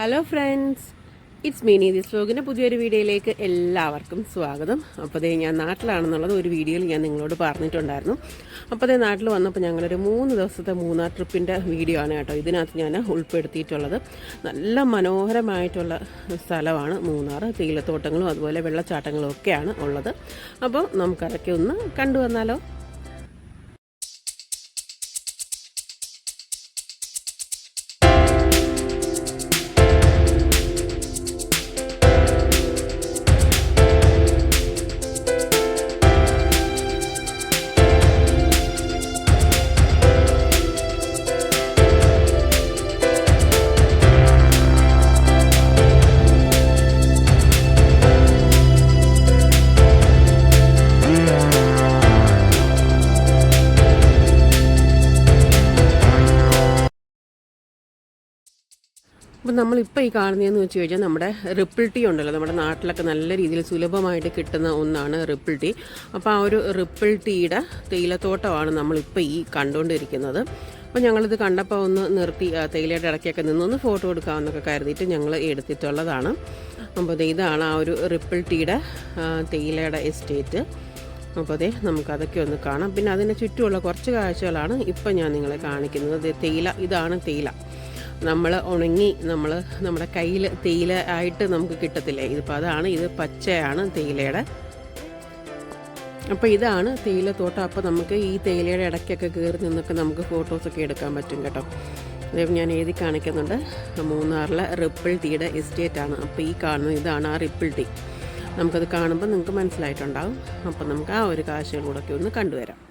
Hello friends, it's മീനി this വ്ലോഗിൻ്റെ പുതിയൊരു വീഡിയോയിലേക്ക് എല്ലാവർക്കും സ്വാഗതം. അപ്പോൾ ഞാൻ നാട്ടിലാണെന്നുള്ളത് ഒരു വീഡിയോയിൽ ഞാൻ നിങ്ങളോട് പറഞ്ഞിട്ടുണ്ടായിരുന്നു. അപ്പോൾ നാട്ടിൽ വന്നപ്പോൾ ഞങ്ങളൊരു 3 ദിവസത്തെ മൂന്നാർ ട്രിപ്പിൻ്റെ വീഡിയോ ആണ് കേട്ടോ ഇതിനകത്ത് ഞാൻ ഉൾപ്പെടുത്തിയിട്ടുള്ളത്. നല്ല മനോഹരമായിട്ടുള്ള സ്ഥലമാണ് മൂന്നാർ. തേയിലത്തോട്ടങ്ങളും അതുപോലെ വെള്ളച്ചാട്ടങ്ങളും ഒക്കെയാണ് ഉള്ളത്. അപ്പോൾ നമുക്കതൊക്കെ ഒന്ന് കണ്ടുവന്നാലോ. അപ്പോൾ നമ്മളിപ്പോൾ ഈ കാണുന്നതെന്ന് വെച്ച് കഴിഞ്ഞാൽ നമ്മുടെ റിപ്പിൾ ടീ ഉണ്ടല്ലോ, നമ്മുടെ നാട്ടിലൊക്കെ നല്ല രീതിയിൽ സുലഭമായിട്ട് കിട്ടുന്ന ഒന്നാണ് റിപ്പിൾ ടീ. അപ്പോൾ ആ ഒരു റിപ്പിൾ ടീയുടെ തേയിലത്തോട്ടമാണ് നമ്മളിപ്പോൾ ഈ കണ്ടുകൊണ്ടിരിക്കുന്നത്. അപ്പോൾ ഞങ്ങളിത് കണ്ടപ്പോൾ ഒന്ന് നിർത്തി തേയിലയുടെ ഇടയ്ക്കൊക്കെ നിന്നൊന്ന് ഫോട്ടോ എടുക്കാമെന്നൊക്കെ കരുതിയിട്ട് ഞങ്ങൾ എടുത്തിട്ടുള്ളതാണ്. അപ്പോൾ ഇതാണ് ആ ഒരു റിപ്പിൾ ടീയുടെ തേയിലയുടെ എസ്റ്റേറ്റ്. അപ്പോൾ നമുക്കതൊക്കെ ഒന്ന് കാണാം. പിന്നെ അതിന് ചുറ്റുമുള്ള കുറച്ച് കാഴ്ചകളാണ് ഇപ്പം ഞാൻ നിങ്ങളെ കാണിക്കുന്നത്. തേയില, ഇതാണ് തേയില. നമ്മൾ ഉണങ്ങി നമ്മുടെ കയ്യിൽ തേയില ആയിട്ട് നമുക്ക് കിട്ടത്തില്ലേ, ഇതിപ്പോൾ അതാണ്. ഇത് പച്ചയാണ് തേയിലയുടെ. അപ്പോൾ ഇതാണ് തേയിലത്തോട്ടം. അപ്പോൾ നമുക്ക് ഈ തേയിലയുടെ ഇടയ്ക്കൊക്കെ കയറി നിന്നൊക്കെ നമുക്ക് ഫോട്ടോസൊക്കെ എടുക്കാൻ പറ്റും കേട്ടോ. അതേപോലെ ഞാൻ എഴുതി കാണിക്കുന്നുണ്ട്, മൂന്നാറിലെ റിപ്പിൾ ടീയുടെ എസ്റ്റേറ്റാണ്. അപ്പോൾ ഈ കാണുന്നത് ഇതാണ് ആ റിപ്പിൾ ടീ. നമുക്കത് കാണുമ്പോൾ നിങ്ങൾക്ക് മനസ്സിലായിട്ടുണ്ടാകും. അപ്പോൾ നമുക്ക് ആ ഒരു കാഴ്ചകളൂടെയൊക്കെ ഒന്ന് കണ്ടുവരാം.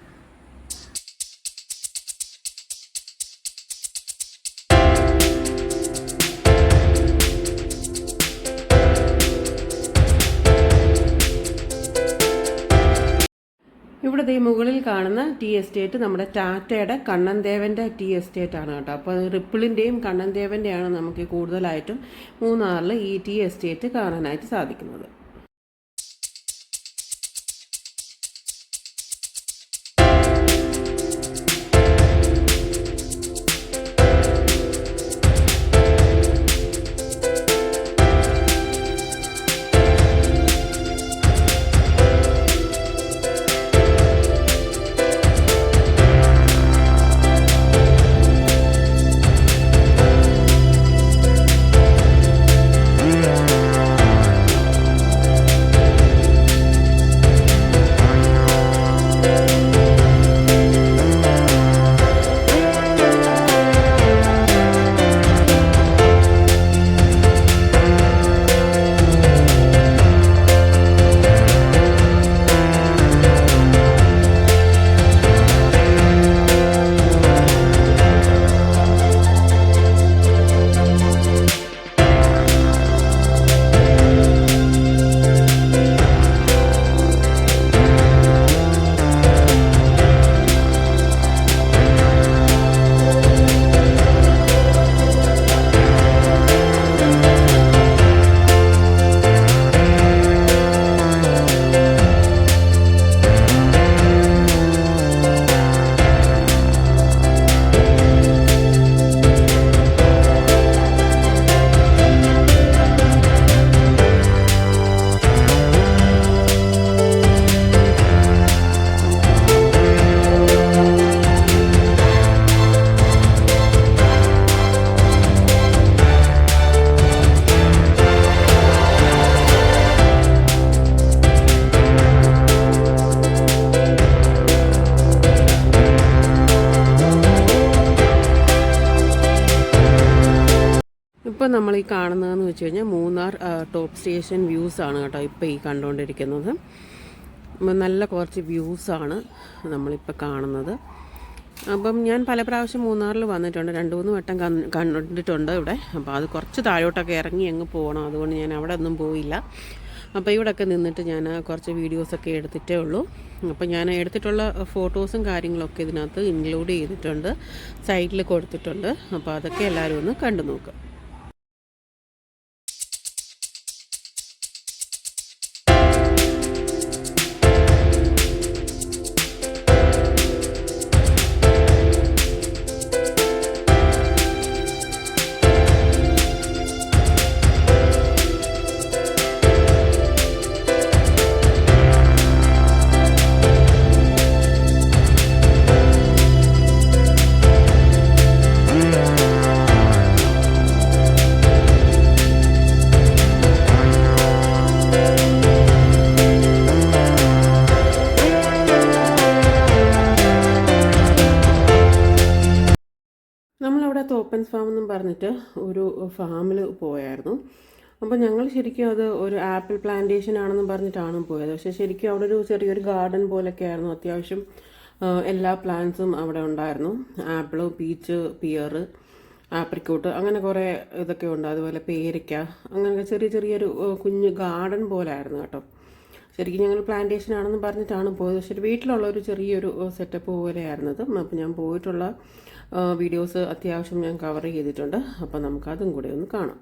ഇവിടെ മുകളിൽ കാണുന്ന ടീ എസ്റ്റേറ്റ് നമ്മുടെ ടാറ്റയുടെ കണ്ണൻദേവൻ്റെ ടീ എസ്റ്റേറ്റ് ആണ് കേട്ടോ. അപ്പോൾ റിപ്പിളിൻ്റെയും കണ്ണൻദേവൻ്റെയാണ് നമുക്ക് കൂടുതലായിട്ടും മൂന്നാറിൽ ഈ ടീ എസ്റ്റേറ്റ് കാണാനായിട്ട് സാധിക്കുന്നത്. ഇപ്പോൾ നമ്മൾ ഈ കാണുന്നതെന്ന് വെച്ച് കഴിഞ്ഞാൽ മൂന്നാർ ടോപ്പ് സ്റ്റേഷൻ വ്യൂസ് ആണ് കേട്ടോ ഇപ്പോൾ ഈ കണ്ടുകൊണ്ടിരിക്കുന്നത്. നല്ല കുറച്ച് വ്യൂസാണ് നമ്മളിപ്പോൾ കാണുന്നത്. അപ്പം ഞാൻ പല പ്രാവശ്യം മൂന്നാറിൽ വന്നിട്ടുണ്ട്, 2-3 വട്ടം കണ്ടിട്ടുണ്ട് ഇവിടെ. അപ്പോൾ അത് കുറച്ച് താഴോട്ടൊക്കെ ഇറങ്ങി അങ്ങ് പോകണം, അതുകൊണ്ട് ഞാൻ അവിടെ ഒന്നും പോയില്ല. അപ്പോൾ ഇവിടെയൊക്കെ നിന്നിട്ട് ഞാൻ കുറച്ച് വീഡിയോസൊക്കെ എടുത്തിട്ടേ ഉള്ളൂ. അപ്പോൾ ഞാൻ എടുത്തിട്ടുള്ള ഫോട്ടോസും കാര്യങ്ങളൊക്കെ ഇതിനകത്ത് ഇൻക്ലൂഡ് ചെയ്തിട്ടുണ്ട്, സൈറ്റിൽ കൊടുത്തിട്ടുണ്ട്. അപ്പോൾ അതൊക്കെ എല്ലാവരും ഒന്ന് കണ്ടു നോക്കുക. ഹാപ്പൻസ് ഫാം എന്നും പറഞ്ഞിട്ട് ഒരു ഫാമിൽ പോയായിരുന്നു. അപ്പോൾ ഞങ്ങൾ ശരിക്കും അത് ഒരു ആപ്പിൾ പ്ലാന്റേഷൻ ആണെന്ന് പറഞ്ഞിട്ടാണ് പോയത്. പക്ഷേ ശരിക്കും അവിടെ ഒരു ചെറിയൊരു ഗാർഡൻ പോലൊക്കെ ആയിരുന്നു. അത്യാവശ്യം എല്ലാ പ്ലാന്റ്സും അവിടെ ഉണ്ടായിരുന്നു. ആപ്പിള്, പീച്ച്, പിയർ, ആപ്രിക്കോട്ട്, അങ്ങനെ കുറേ ഇതൊക്കെ ഉണ്ട്. അതുപോലെ പേരയ്ക്ക, അങ്ങനെ ചെറിയൊരു കുഞ്ഞ് ഗാർഡൻ പോലെ ആയിരുന്നു കേട്ടോ. ശരിക്കും ഞങ്ങൾ പ്ലാന്റേഷൻ ആണെന്ന് പറഞ്ഞിട്ടാണ് പോയത്. പക്ഷേ വീട്ടിലുള്ള ഒരു ചെറിയൊരു സെറ്റപ്പ് പോലെയായിരുന്നത്. അപ്പോൾ ഞാൻ പോയിട്ടുള്ള വീഡിയോസ് അത്യാവശ്യം ഞാൻ കവർ ചെയ്തിട്ടുണ്ട്. അപ്പോൾ നമുക്കതും കൂടെ ഒന്ന് കാണാം.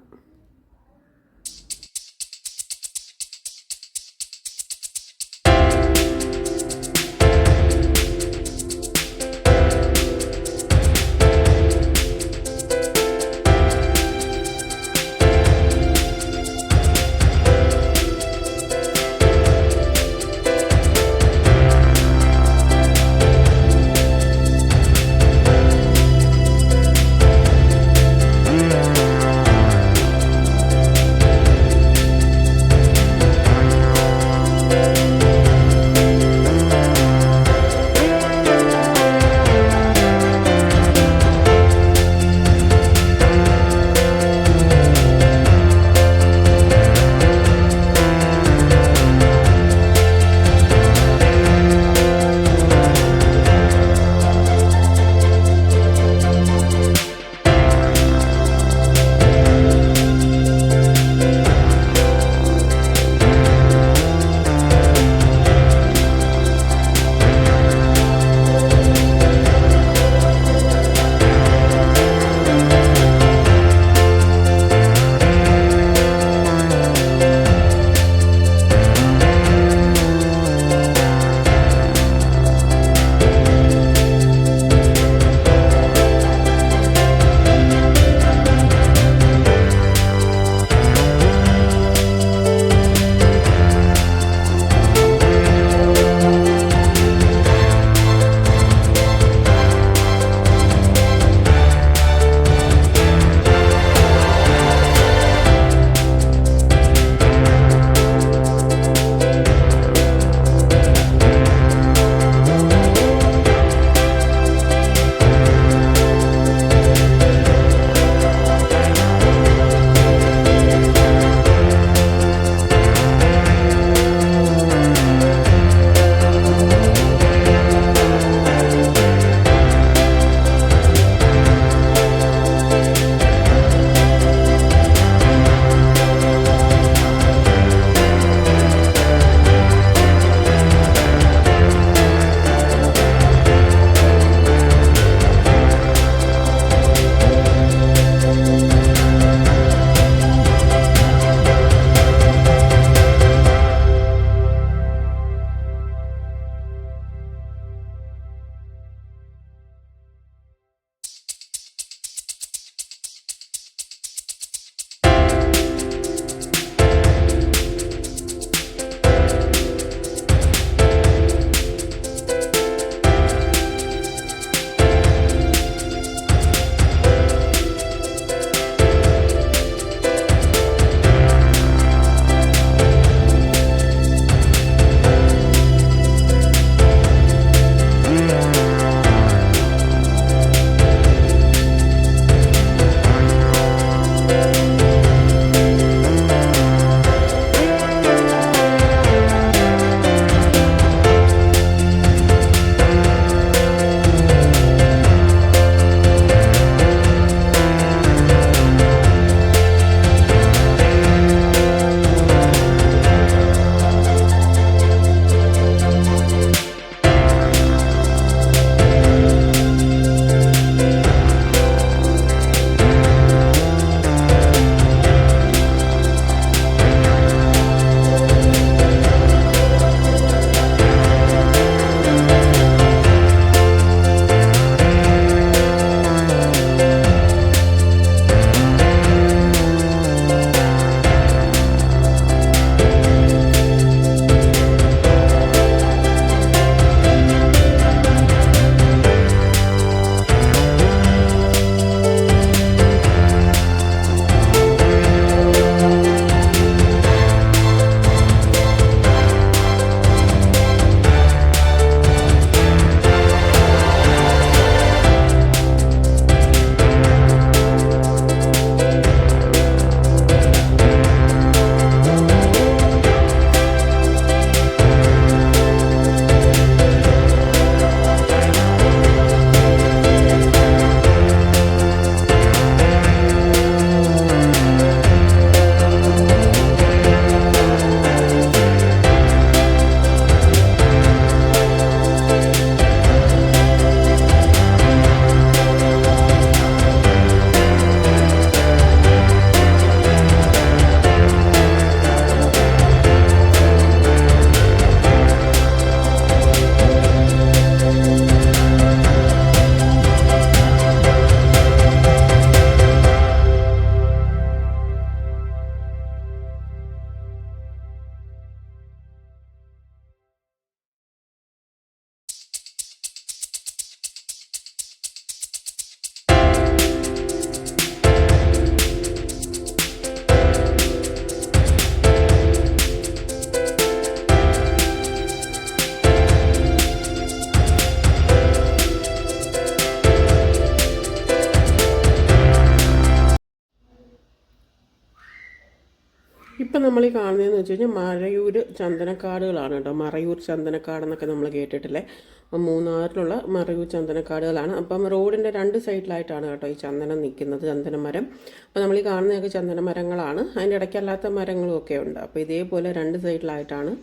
ഇപ്പം നമ്മൾ ഈ കാണുന്നതെന്ന് വെച്ച് കഴിഞ്ഞാൽ മറയൂർ ചന്ദനക്കാടുകളാണ് കേട്ടോ. മറയൂർ ചന്ദനക്കാടെന്നൊക്കെ നമ്മൾ കേട്ടിട്ടില്ലേ. അപ്പം മൂന്നാറിലുള്ള മറയൂർ ചന്ദനക്കാടുകളാണ്. അപ്പം റോഡിൻ്റെ 2 സൈഡിലായിട്ടാണ് കേട്ടോ ഈ ചന്ദനം നിൽക്കുന്നത്, ചന്ദനമരം. അപ്പോൾ നമ്മൾ ഈ കാണുന്നതൊക്കെ ചന്ദനമരങ്ങളാണ്. അതിൻ്റെ ഇടയ്ക്കല്ലാത്ത മരങ്ങളും ഒക്കെ ഉണ്ട്. അപ്പോൾ ഇതേപോലെ 2 സൈഡിലായിട്ടാണ്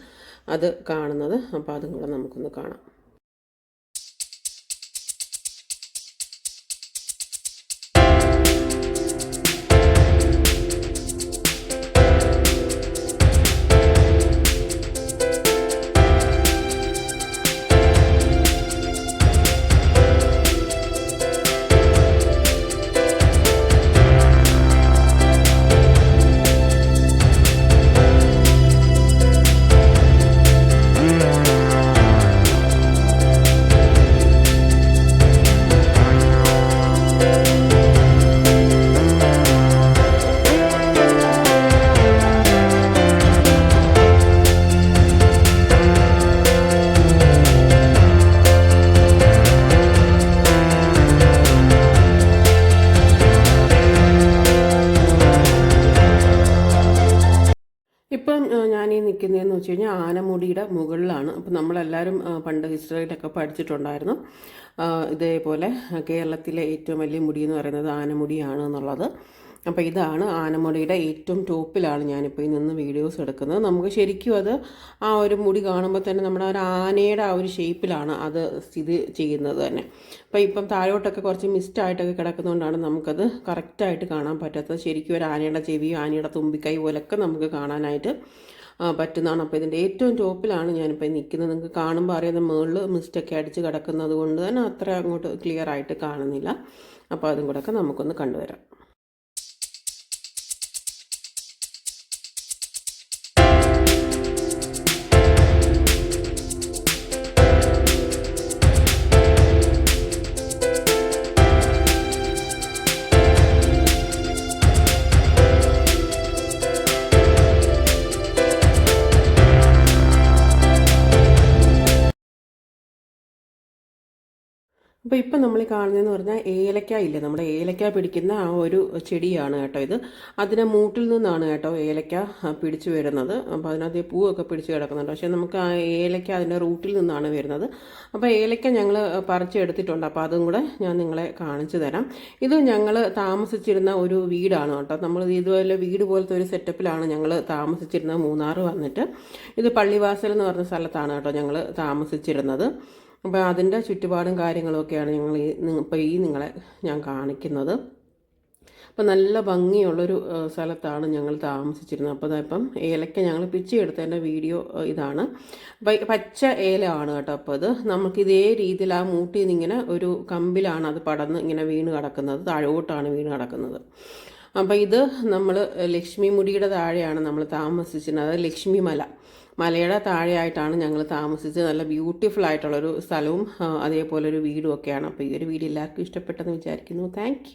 അത് കാണുന്നത്. അപ്പോൾ അതും കൂടെ നമുക്കൊന്ന് കാണാം. ഇപ്പം ഞാനീ നിൽക്കുന്നതെന്ന് വെച്ച് കഴിഞ്ഞാൽ ആനമുടിയുടെ മുകളിലാണ്. അപ്പം നമ്മളെല്ലാവരും പണ്ട് ഹിസ്റ്ററിയിലൊക്കെ പഠിച്ചിട്ടുണ്ടായിരുന്നു, ഇതേപോലെ കേരളത്തിലെ ഏറ്റവും വലിയ മുടി എന്ന് പറയുന്നത് ആനമുടിയാണ് എന്നുള്ളത്. അപ്പോൾ ഇതാണ് ആനമുടിയുടെ ഏറ്റവും ടോപ്പിലാണ് ഞാനിപ്പോൾ നിന്ന് വീഡിയോസ് എടുക്കുന്നത്. നമുക്ക് ശരിക്കും അത് ആ ഒരു മുടി കാണുമ്പോൾ തന്നെ നമ്മുടെ ഒരു ആനയുടെ ആ ഒരു ഷേപ്പിലാണ് അത് സ്ഥിതി ചെയ്യുന്നത് തന്നെ. അപ്പോൾ ഇപ്പം താഴോട്ടൊക്കെ കുറച്ച് മിസ്റ്റായിട്ടൊക്കെ കിടക്കുന്നതുകൊണ്ടാണ് നമുക്കത് കറക്റ്റായിട്ട് കാണാൻ പറ്റാത്തത്. ശരിക്കും ഒരു ആനയുടെ ചെവി, ആനയുടെ തുമ്പിക്കൈ പോലൊക്കെ നമുക്ക് കാണാനായിട്ട് പറ്റുന്നതാണ്. അപ്പോൾ ഇതിൻ്റെ ഏറ്റവും ടോപ്പിലാണ് ഞാനിപ്പോൾ നിൽക്കുന്നത്. നിങ്ങൾക്ക് കാണുമ്പോൾ അറിയാം, മുകളിൽ മിസ്റ്റൊക്കെ അടിച്ച് കിടക്കുന്നത് കൊണ്ട് തന്നെ അത്ര അങ്ങോട്ട് ക്ലിയർ ആയിട്ട് കാണുന്നില്ല. അപ്പോൾ അതും കൂടെ ഒക്കെ നമുക്കൊന്ന് കണ്ടുവരാം. അപ്പോൾ ഇപ്പം നമ്മൾ കാണുന്നതെന്ന് പറഞ്ഞാൽ ഏലക്ക ഇല്ലേ, നമ്മുടെ ഏലക്ക പിടിക്കുന്ന ആ ഒരു ചെടിയാണ് കേട്ടോ ഇത്. അതിനെ മൂട്ടിൽ നിന്നാണ് കേട്ടോ ഏലക്ക പിടിച്ചു വരുന്നത്. അപ്പോൾ അതിനകത്ത് പൂവൊക്കെ പിടിച്ച് കിടക്കുന്നുണ്ട്. പക്ഷേ നമുക്ക് ആ ഏലക്ക അതിൻ്റെ റൂട്ടിൽ നിന്നാണ് വരുന്നത്. അപ്പോൾ ഏലക്ക ഞങ്ങൾ പറിച്ചെടുത്തിട്ടുണ്ട്. അപ്പോൾ അതും കൂടെ ഞാൻ നിങ്ങളെ കാണിച്ചു തരാം. ഇത് ഞങ്ങൾ താമസിച്ചിരുന്ന ഒരു വീടാണ് കേട്ടോ. നമ്മൾ ഇതുപോലെ വീട് പോലത്തെ ഒരു സെറ്റപ്പിലാണ് ഞങ്ങൾ താമസിച്ചിരുന്നത് മൂന്നാർ വന്നിട്ട്. ഇത് പള്ളിവാസൽ എന്ന് പറഞ്ഞ സ്ഥലത്താണ് കേട്ടോ ഞങ്ങൾ താമസിച്ചിരുന്നത്. അപ്പോൾ അതിൻ്റെ ചുറ്റുപാടും കാര്യങ്ങളൊക്കെയാണ് ഇപ്പോൾ നിങ്ങളെ ഞാൻ കാണിക്കുന്നത്. അപ്പോൾ നല്ല ഭംഗിയുള്ളൊരു സ്ഥലത്താണ് ഞങ്ങൾ താമസിച്ചിരുന്നത്. അപ്പോൾ ഇപ്പം ഏലക്ക ഞങ്ങൾ പിച്ചെടുത്തതിൻ്റെ വീഡിയോ ഇതാണ്. പച്ച ഏലമാണ് കേട്ടോ. അപ്പോൾ അത് നമുക്ക് ഇതേ രീതിയിൽ ആ മൂട്ടിൽ നിന്ന് ഇങ്ങനെ ഒരു കമ്പിലാണ് അത് പടന്ന് ഇങ്ങനെ വീണ് കിടക്കുന്നത്, താഴോട്ടാണ് വീണ് കിടക്കുന്നത്. അപ്പോൾ ഇത് നമ്മൾ ലക്ഷ്മി മുടിയുടെ താഴെയാണ് നമ്മൾ താമസിച്ചിരുന്നത്. അത് ലക്ഷ്മി മലയുടെ താഴെയായിട്ടാണ് ഞങ്ങൾ താമസിച്ചത്. നല്ല ബ്യൂട്ടിഫുൾ ആയിട്ടുള്ളൊരു സ്ഥലവും അതേപോലെ ഒരു വീടും ഒക്കെയാണ്. അപ്പോൾ ഈ ഒരു വീഡിയോ എല്ലാവർക്കും ഇഷ്ടപ്പെട്ടെന്ന് വിചാരിക്കുന്നു. താങ്ക്